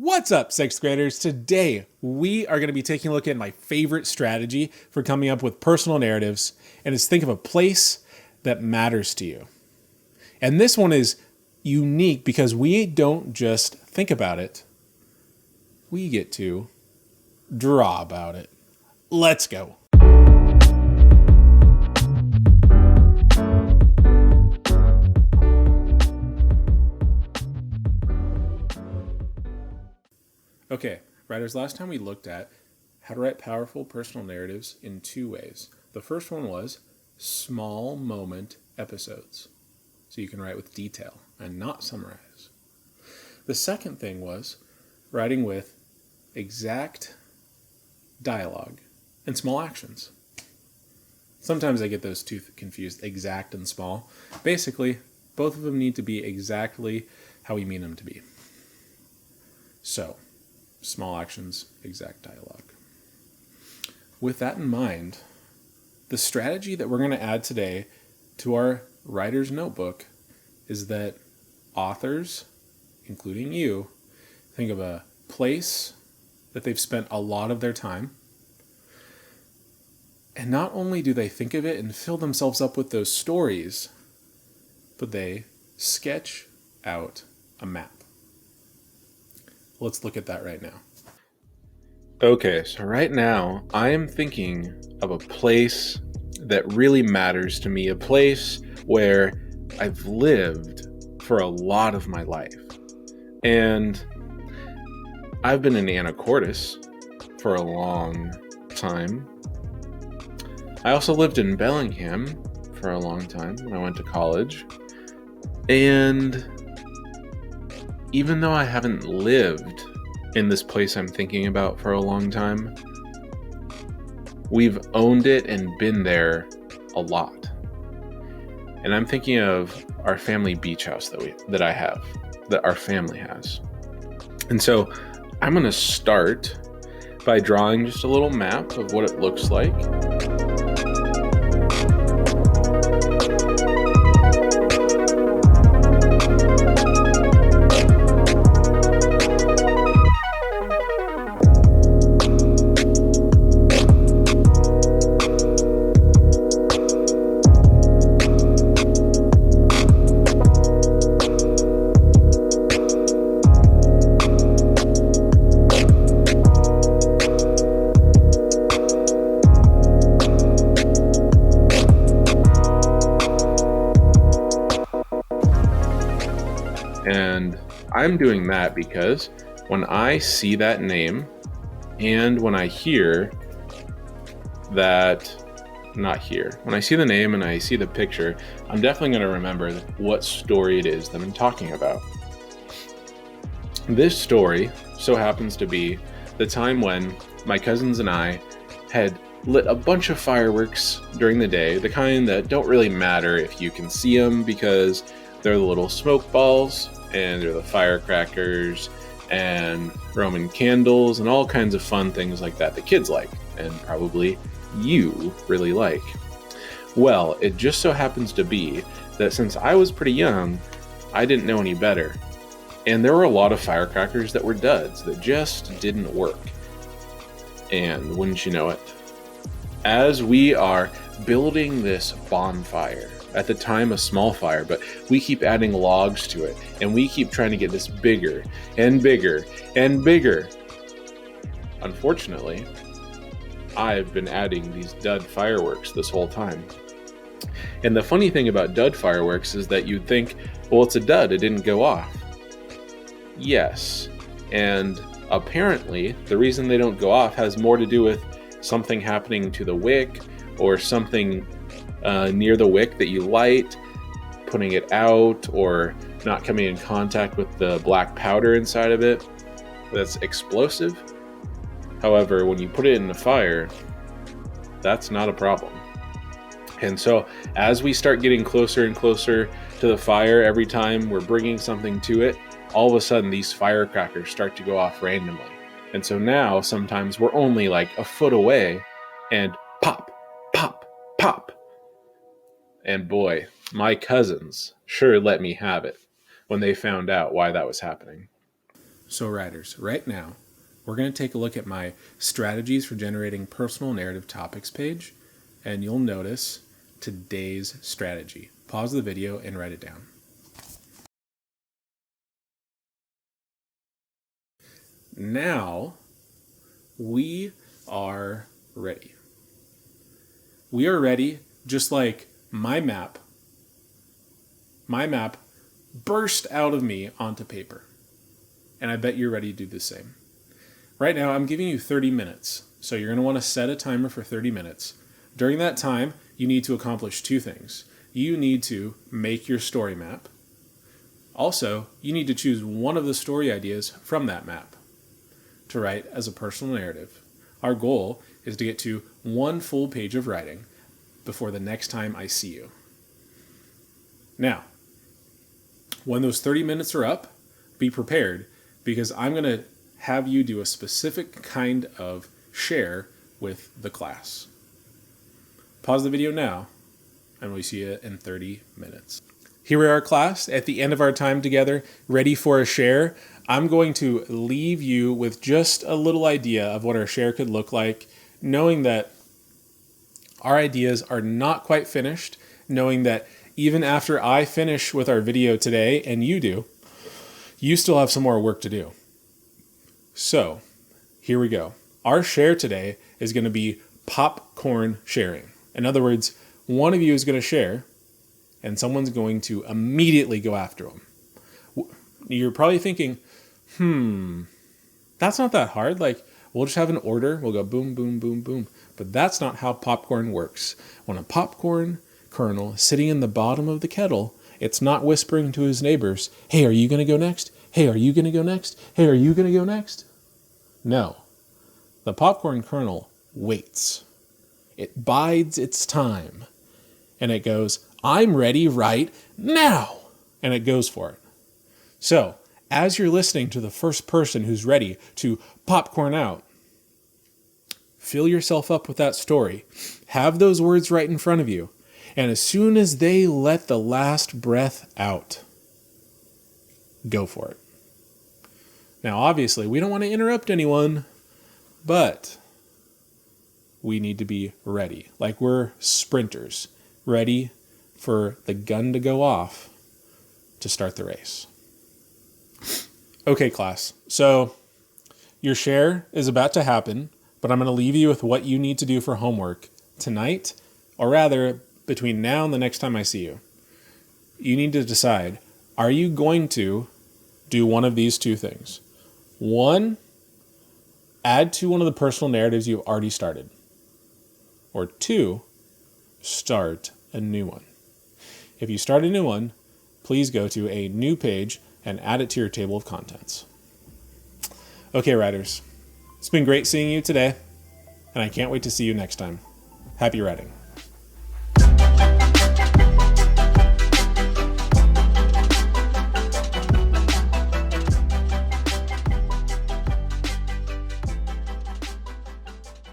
What's up, sixth graders? Today, we are going to be taking a look at my favorite strategy for coming up with personal narratives, and it's think of a place that matters to you. And this one is unique because we don't just think about it, we get to draw about it. Let's go. Okay, writers, last time we looked at how to write powerful personal narratives in two ways. The first one was small moment episodes, so you can write with detail and not summarize. The second thing was writing with exact dialogue and small actions. Sometimes I get those two confused, exact and small. Basically, both of them need to be exactly how we mean them to be. So, small actions, exact dialogue. With that in mind, the strategy that we're going to add today to our writer's notebook is that authors, including you, think of a place that they've spent a lot of their time. And not only do they think of it and fill themselves up with those stories, but they sketch out a map. Let's look at that right now. Okay, so right now I am thinking of a place that really matters to me, a place where I've lived for a lot of my life. And I've been in Anacortes for a long time. I also lived in Bellingham for a long time when I went to college. And even though I haven't lived in this place I'm thinking about for a long time, we've owned it and been there a lot. And I'm thinking of our family beach house that our family has. And so I'm going to start by drawing just a little map of what it looks like. And I'm doing that because when I see that name and when I hear that, when I see the name and I see the picture, I'm definitely going to remember what story it is that I'm talking about. This story so happens to be the time when my cousins and I had lit a bunch of fireworks during the day, the kind that don't really matter if you can see them because they're the little smoke balls and they're the firecrackers and Roman candles and all kinds of fun things like that kids like and probably you really like. Well, it just so happens to be that since I was pretty young, I didn't know any better. And there were a lot of firecrackers that were duds that just didn't work. And wouldn't you know it, as we are building this bonfire, at the time a small fire, but we keep adding logs to it, and we keep trying to get this bigger and bigger and bigger. Unfortunately, I've been adding these dud fireworks this whole time. And the funny thing about dud fireworks is that you'd think, well, it's a dud, it didn't go off. Yes, and apparently the reason they don't go off has more to do with something happening to the wick or something near the wick that you light, putting it out, or not coming in contact with the black powder inside of it. That's explosive. However, when you put it in the fire, that's not a problem. And so as we start getting closer and closer to the fire, every time we're bringing something to it, all of a sudden these firecrackers start to go off randomly. And so now sometimes we're only like a foot away and pop, pop, pop. And boy, my cousins sure let me have it when they found out why that was happening. So writers, right now, we're going to take a look at my strategies for generating personal narrative topics page, and you'll notice today's strategy. Pause the video and write it down. Now, we are ready. We are ready, just like my map burst out of me onto paper. And I bet you're ready to do the same. Right now, I'm giving you 30 minutes. So you're going to want to set a timer for 30 minutes. During that time, you need to accomplish two things. You need to make your story map. Also, you need to choose one of the story ideas from that map to write as a personal narrative. Our goal is to get to one full page of writing before the next time I see you. Now, when those 30 minutes are up, be prepared, because I'm going to have you do a specific kind of share with the class. Pause the video now, and we'll see you in 30 minutes. Here we are, class, at the end of our time together, ready for a share. I'm going to leave you with just a little idea of what our share could look like, knowing that our ideas are not quite finished, knowing that even after I finish with our video today, and you do, you still have some more work to do. So, here we go. Our share today is going to be popcorn sharing. In other words, one of you is going to share, and someone's going to immediately go after them. You're probably thinking, that's not that hard. Like, we'll just have an order. We'll go boom, boom, boom, boom. But that's not how popcorn works. When a popcorn kernel is sitting in the bottom of the kettle, it's not whispering to his neighbors, hey, are you going to go next? Hey, are you going to go next? Hey, are you going to go next? No. The popcorn kernel waits. It bides its time. And it goes, I'm ready right now. And it goes for it. So, as you're listening to the first person who's ready to popcorn out, fill yourself up with that story. Have those words right in front of you. And as soon as they let the last breath out, go for it. Now, obviously, we don't want to interrupt anyone, but we need to be ready. Like we're sprinters, ready for the gun to go off to start the race. Okay, class. So your share is about to happen, but I'm going to leave you with what you need to do for homework tonight, or rather, between now and the next time I see you. You need to decide, are you going to do one of these two things? One, add to one of the personal narratives you've already started. Or two, start a new one. If you start a new one, please go to a new page and add it to your table of contents. Okay, writers. It's been great seeing you today, and I can't wait to see you next time. Happy writing.